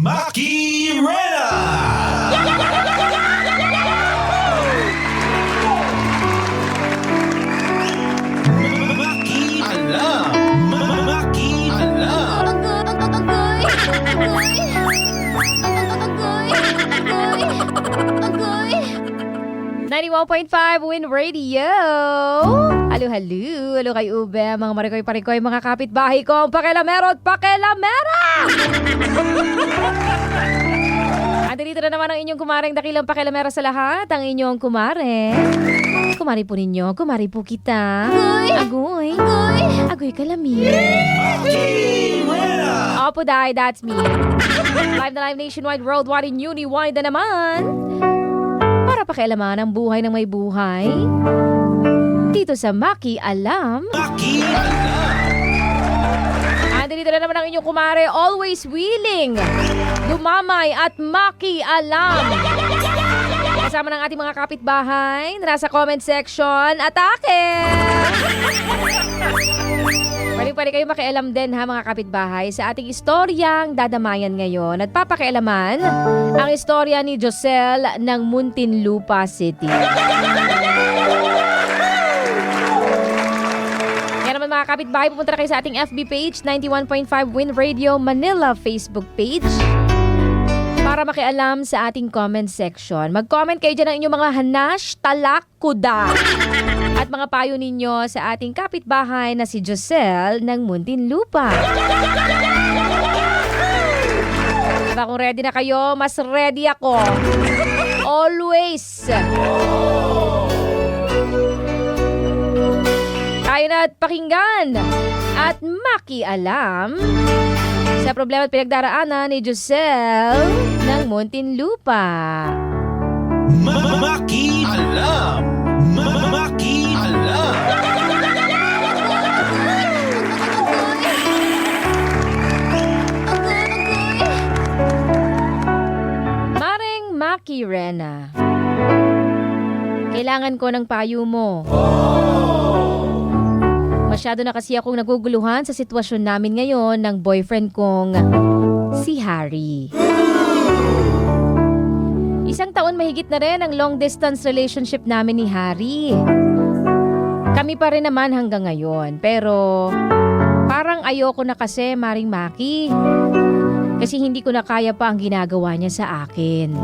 Maki Rena! Maki Alam! Maki Alam! 91.5 Win Radio. Halo, halo. Halo kay Ube, mga marikoy-parikoy, mga kapitbahay ko, pakilamero at pakilamera! Andito na naman ang inyong kumaring dakilang pakilamera sa lahat. Ang inyong kumare. Kumari po ninyo, kumari po kita. Agoy. Agoy kalami. Maki Rena! Opo, dai, that's me. Live na live nationwide, worldwide, and uniwide na naman. Para pakialaman ang buhay ng may buhay. Dito sa Maki Alam. Maki Alam! Andito na naman ang inyong kumare, always willing, dumamay at Maki Alam. Kasama ng ating mga kapitbahay na nasa comment section. Atake! Pwede kayo makialam din ha mga kapitbahay sa ating istoryang dadamayan ngayon at papakialaman ang istorya ni Josel ng Muntinlupa City. Yan naman mga kapitbahay, pupunta na kayo sa ating FB page, 91.5 Win Radio Manila Facebook page para makialam sa ating comment section. Mag-comment kayo dyan ng inyong mga hanash, talak, kuda at mga payo ninyo sa ating kapitbahay na si Josel ng Muntinlupa. Diba kung ready na kayo, mas ready ako. Always. Tayo na at pakinggan at makialam sa problema at pinagdaraanan ni Josel ng Muntinlupa. Maki Alam! Maki Alam! Maring Maki Rena, kailangan ko ng payo mo. Masyado na kasi akong naguguluhan sa sitwasyon namin ngayon ng boyfriend kong si Harry. Isang taon mahigit na rin ang long distance relationship namin ni Harry. Kami pa rin naman hanggang ngayon, pero parang ayoko na kasi, Maring Maki. Kasi hindi ko na kaya pa ang ginagawa niya sa akin.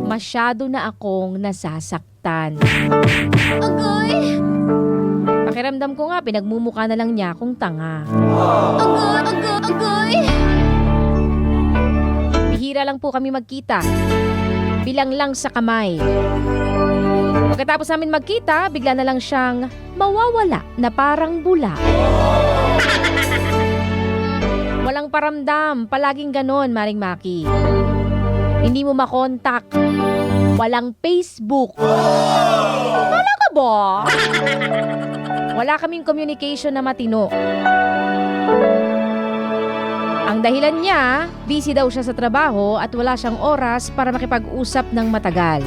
Masyado na akong nasasaktan. Agoy! Pakiramdam ko nga, pinagmumukha na lang niya akong tanga. Agoy! Bihira lang po kami magkita. Bilang lang sa kamay. Pagkatapos namin magkita, bigla na lang siyang mawawala na parang bula. Walang paramdam, palaging ganon, Maring Maki. Hindi mo makontak. Walang Facebook. Talaga ba? Wala kaming communication na matino. Ang dahilan niya, busy daw siya sa trabaho at wala siyang oras para makipag-usap ng matagal.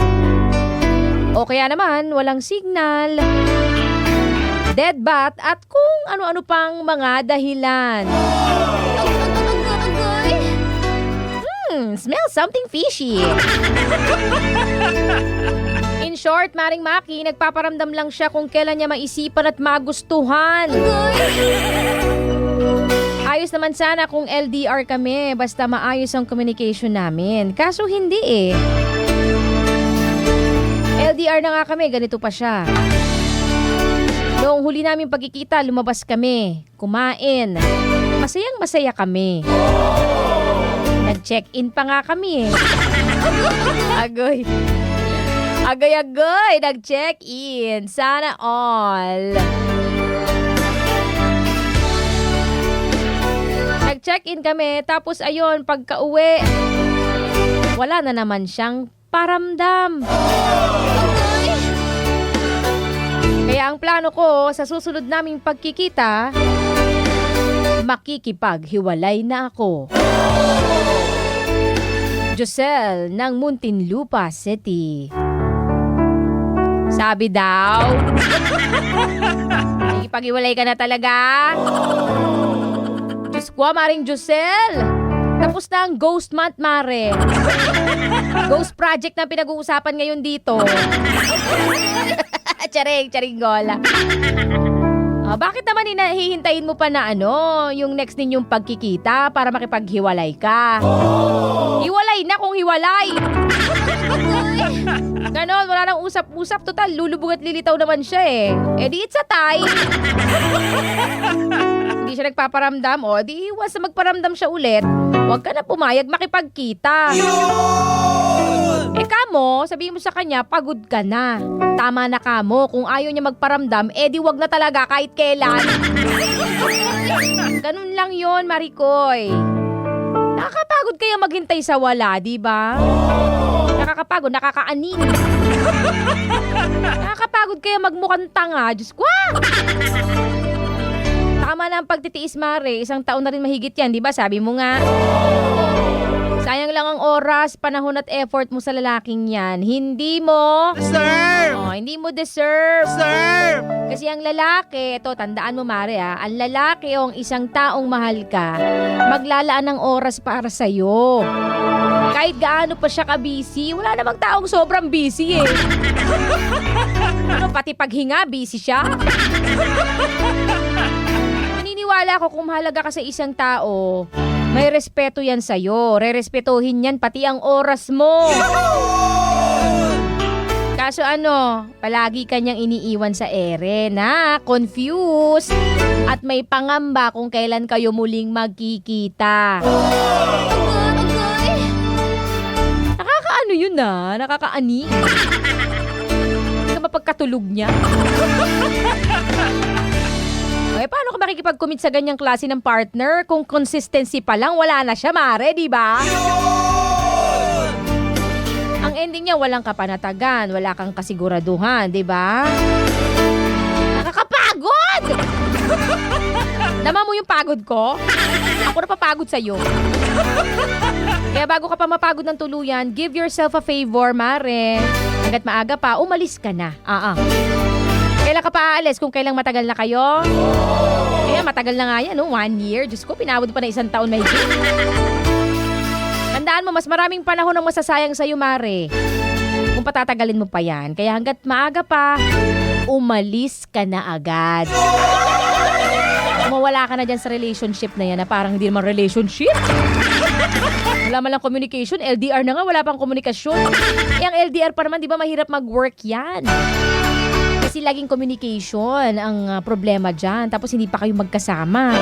O kaya naman, walang signal, dead bat at kung ano-ano pang mga dahilan. Smell something fishy. In short, Maring Maki, nagpaparamdam lang siya kung kailan niya maisipan at magustuhan. Ayos naman sana kung LDR kami, basta maayos ang communication namin. Kaso hindi eh. LDR na nga kami, ganito pa siya. Noong huli namin pagkikita, lumabas kami, kumain. Masayang masaya kami. Nag-check-in pa nga kami eh. Agoy. Agoy, nag-check-in. Sana all. Nag-check-in kami, tapos ayun, pagka-uwi, wala na naman siyang paramdam. Kaya ang plano ko, sa susunod naming pagkikita, makikipaghiwalay na ako. Josel ng Muntinlupa City. Sabi daw, makikipaghiwalay ka na talaga? Diyos ko, Maring Josel, Tapos na ang ghost month, Mare. Ghost project na pinag-uusapan ngayon dito. Charing gola. Bakit naman hihintayin mo pa na yung next ninyong pagkikita para makipaghiwalay ka? Hiwalay na kung hiwalay. Ganon, wala nang usap-usap. Total, lulubog at lilitaw naman siya eh. Di it's a tie. Hindi siya nagpaparamdam. Di iwas na magparamdam siya ulit. Huwag ka na pumayag makipagkita. Kamo, sabihin mo sa kanya, pagod ka na. Tama na kamo. Kung ayaw niya magparamdam, di wag na talaga kahit kailan. Ganun lang yon, Marikoy. Nakakapagod kaya maghintay sa wala, di ba? Nakakapagod, nakakaanin. Nakakapagod kaya magmukhang tanga. Diyos ko! Tama na ang pagtitiis, Mare. 1 taon na rin mahigit yan, di ba? Sabi mo nga. Sayang lang ang oras, panahon at effort mo sa lalaking yan. Hindi mo deserve. Kasi ang lalaki, tandaan mo, Mare, ang lalaki o ang isang taong mahal ka, maglalaan ng oras para sa'yo. Kahit gaano pa siya ka-busy, wala namang taong sobrang busy eh. Pati paghinga, busy siya. Naniniwala ako kung mahalaga ka sa isang tao, may respeto yan sa'yo. Rerespetuhin yan pati ang oras mo. Kaso palagi kanyang iniiwan sa ere na confused at may pangamba kung kailan kayo muling magkikita. Nakakaano yun nakakaani. Hindi ka mapagkatulog niya. Paano ka makikipag-commit sa ganyang klase ng partner kung consistency pa lang wala na siya, Mare, di ba? Ang ending niya, walang kapanatagan, wala kang kasiguraduhan, di ba? Nakakapagod! Naman mo yung pagod ko? Ako napapagod sa'yo. Kaya bago ka pa mapagod ng tuluyan, give yourself a favor, Mare. Hanggat maaga pa, umalis ka na. Kailan ka pa aalis? Kung kailang matagal na kayo? Kaya matagal na nga yan, 1 year. Diyos ko, pinabot pa na 1 taon mahigit. Tandaan mo, mas maraming panahon ang masasayang sa'yo, Mare. Kung patatagalin mo pa yan. Kaya hanggat maaga pa, umalis ka na agad. Mawala ka na dyan sa relationship na yan na parang hindi naman relationship. Wala man lang communication. LDR na nga, wala pang komunikasyon. Ang LDR pa naman, di ba mahirap mag-work yan? Kasi laging communication ang problema dyan. Tapos hindi pa kayo magkasama.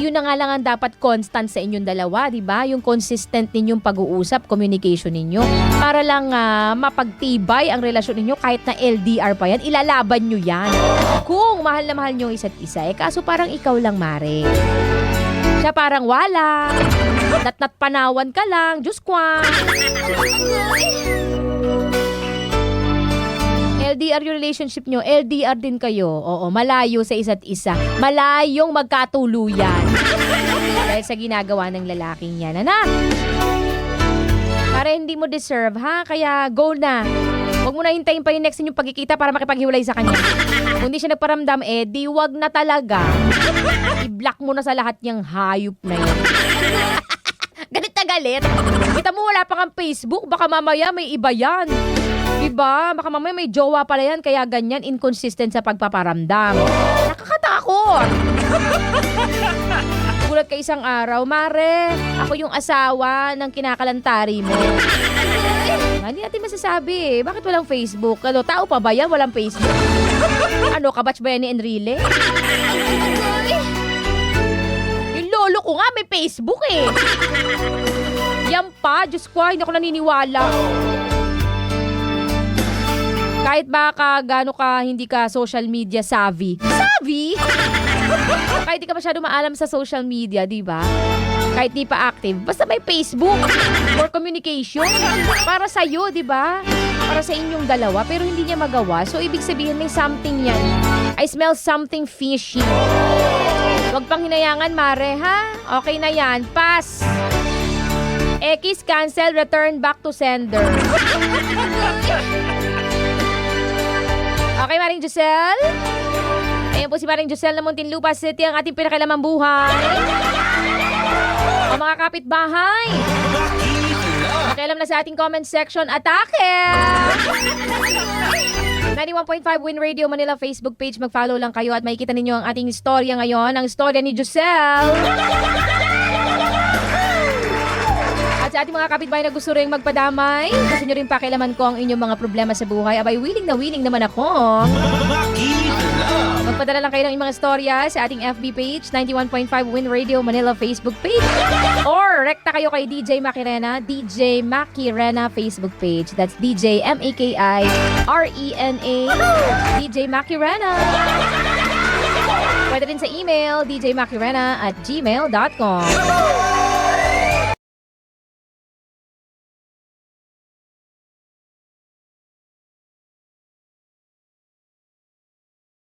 Yun na nga lang ang dapat constant sa inyong dalawa, di ba? Yung consistent ninyong pag-uusap, communication ninyo. Para lang mapagtibay ang relasyon ninyo kahit na LDR pa yan. Ilalaban nyo yan. Kung mahal na mahal nyo isa't isa. Kaso parang ikaw lang, Mare. Siya parang wala. Natnat panawan ka lang. Diyos ko. LDR yung relationship nyo, LDR din kayo. Oo, malayo sa isa't isa. Malayong magkatuluyan. Dahil sa ginagawa ng lalaking yan. Para hindi mo deserve, Kaya go na. Huwag mo na hintayin pa yung next yung pagkikita para makipaghiwalay sa kanya. Kung di siya nagparamdam, di wag na talaga. I-block mo na sa lahat niyang hayop na yun. Galit na galit. Kita mo wala pa kang Facebook, baka mamaya may iba yan. Diba? Baka mamaya may jowa pala yan, kaya ganyan, inconsistent sa pagpaparamdam. Nakakatakot! Gulat ka isang araw, Mare, ako yung asawa ng kinakalantari mo. Hindi natin masasabi. Bakit walang Facebook? Tao pa ba yan? Walang Facebook? Kabatch ba yan ni Enrile? Yung lolo ko nga may Facebook Yan pa, Diyos ko, hindi ako naniniwala. Kahit baka gaano ka hindi ka social media savvy. Savvy? Kahit di ka masyado maalam sa social media, di ba? Kahit di pa active, basta may Facebook for communication. Para sa'yo, di ba? Para sa inyong dalawa, pero hindi niya magawa. So, ibig sabihin may something yan. I smell something fishy. Huwag pang hinayangan, Mare, Okay na yan. Pass. X, cancel, return back to sender. Okay, Maring Giselle? Ayan po si Maring Giselle na Muntinlupa City, ang ating pinakailamang buhay. O mga kapitbahay, Makialam. makialam na sa ating comment section. Atake! 91.5 Win Radio Manila Facebook page. Mag-follow lang kayo at makikita ninyo ang ating istorya ngayon. Ang istorya ni Giselle. At sa ating mga kapitbahay na gusto rin magpadamay, gusto nyo rin pakialaman ko ang inyong mga problema sa buhay, abay willing naman ako. Makialam. Magpadala lang kayo ng inyong mga istorya sa ating FB page, 91.5 Win Radio Manila Facebook page. Or rekta kayo kay DJ Makirena, DJ Makirena Facebook page. That's DJ M-A-K-I-R-E-N-A, DJ Makirena. Pwede rin sa email, djmakirena@gmail.com.